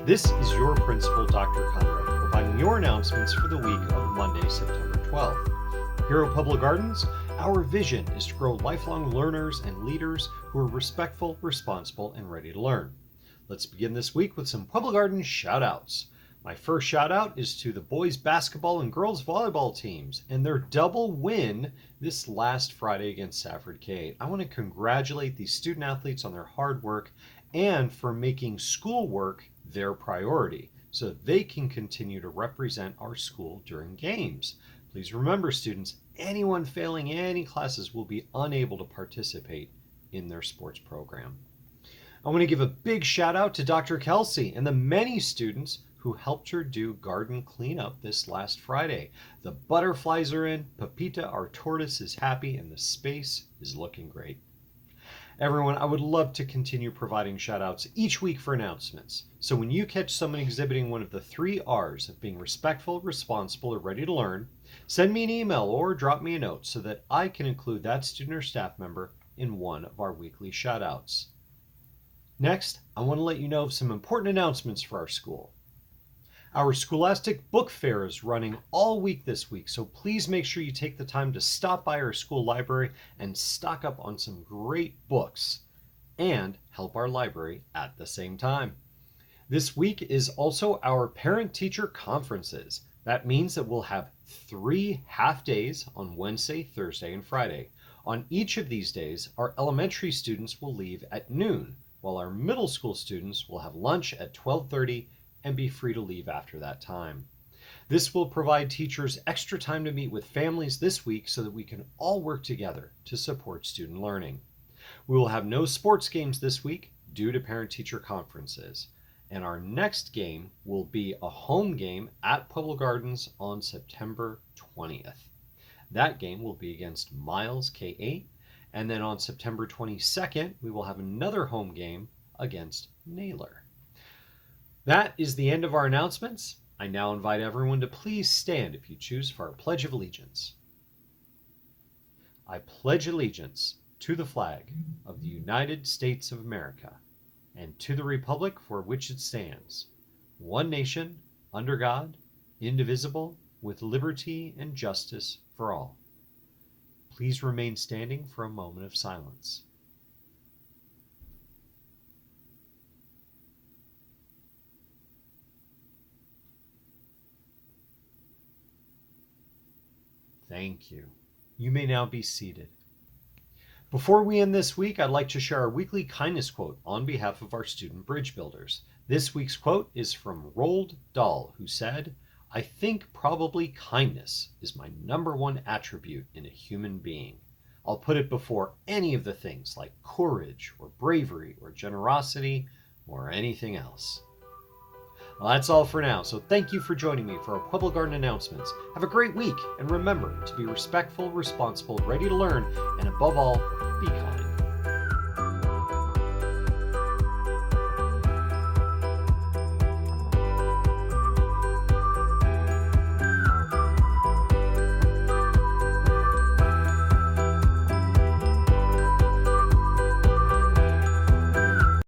This is your principal, Dr. Conrad, providing your announcements for the week of Monday, September 12th. Here at Public Gardens, our vision is to grow lifelong learners and leaders who are respectful, responsible, and ready to learn. Let's begin this week with some Public Gardens shout-outs. My first shout-out is to the boys basketball and girls volleyball teams and their double win this last Friday against Safford K. I want to congratulate these student athletes on their hard work and for making schoolwork their priority so they can continue to represent our school during games. Please remember, students, anyone failing any classes will be unable to participate in their sports program. I want to give a big shout out to Dr. Kelsey and the many students who helped her do garden cleanup this last Friday. The butterflies are in, Pepita, our tortoise, is happy, and the space is looking great. Everyone, I would love to continue providing shout outs each week for announcements. So when you catch someone exhibiting one of the 3 R's of being respectful, responsible, or ready to learn, send me an email or drop me a note so that I can include that student or staff member in one of our weekly shout outs. Next, I want to let you know of some important announcements for our school. Our Scholastic Book Fair is running all week this week, so please make sure you take the time to stop by our school library and stock up on some great books and help our library at the same time. This week is also our parent-teacher conferences. That means that we'll have 3 half days on Wednesday, Thursday, and Friday. On each of these days, our elementary students will leave at noon, while our middle school students will have lunch at 12:30 and be free to leave after that time. This will provide teachers extra time to meet with families this week so that we can all work together to support student learning. We will have no sports games this week due to parent-teacher conferences, and our next game will be a home game at Public Gardens on September 20th. That game will be against Miles K8, and then on September 22nd, we will have another home game against Naylor. That is the end of our announcements. I now invite everyone to please stand if you choose for our Pledge of Allegiance. I pledge allegiance to the flag of the United States of America and to the republic for which it stands, one nation, under God, indivisible, with liberty and justice for all. Please remain standing for a moment of silence. Thank you. You may now be seated. Before we end this week, I'd like to share our weekly kindness quote on behalf of our student bridge builders. This week's quote is from Roald Dahl, who said, "I think probably kindness is my #1 attribute in a human being. I'll put it before any of the things like courage or bravery or generosity or anything else." Well, that's all for now, so thank you for joining me for our Public Garden announcements. Have a great week, and remember to be respectful, responsible, ready to learn, and above all, be kind.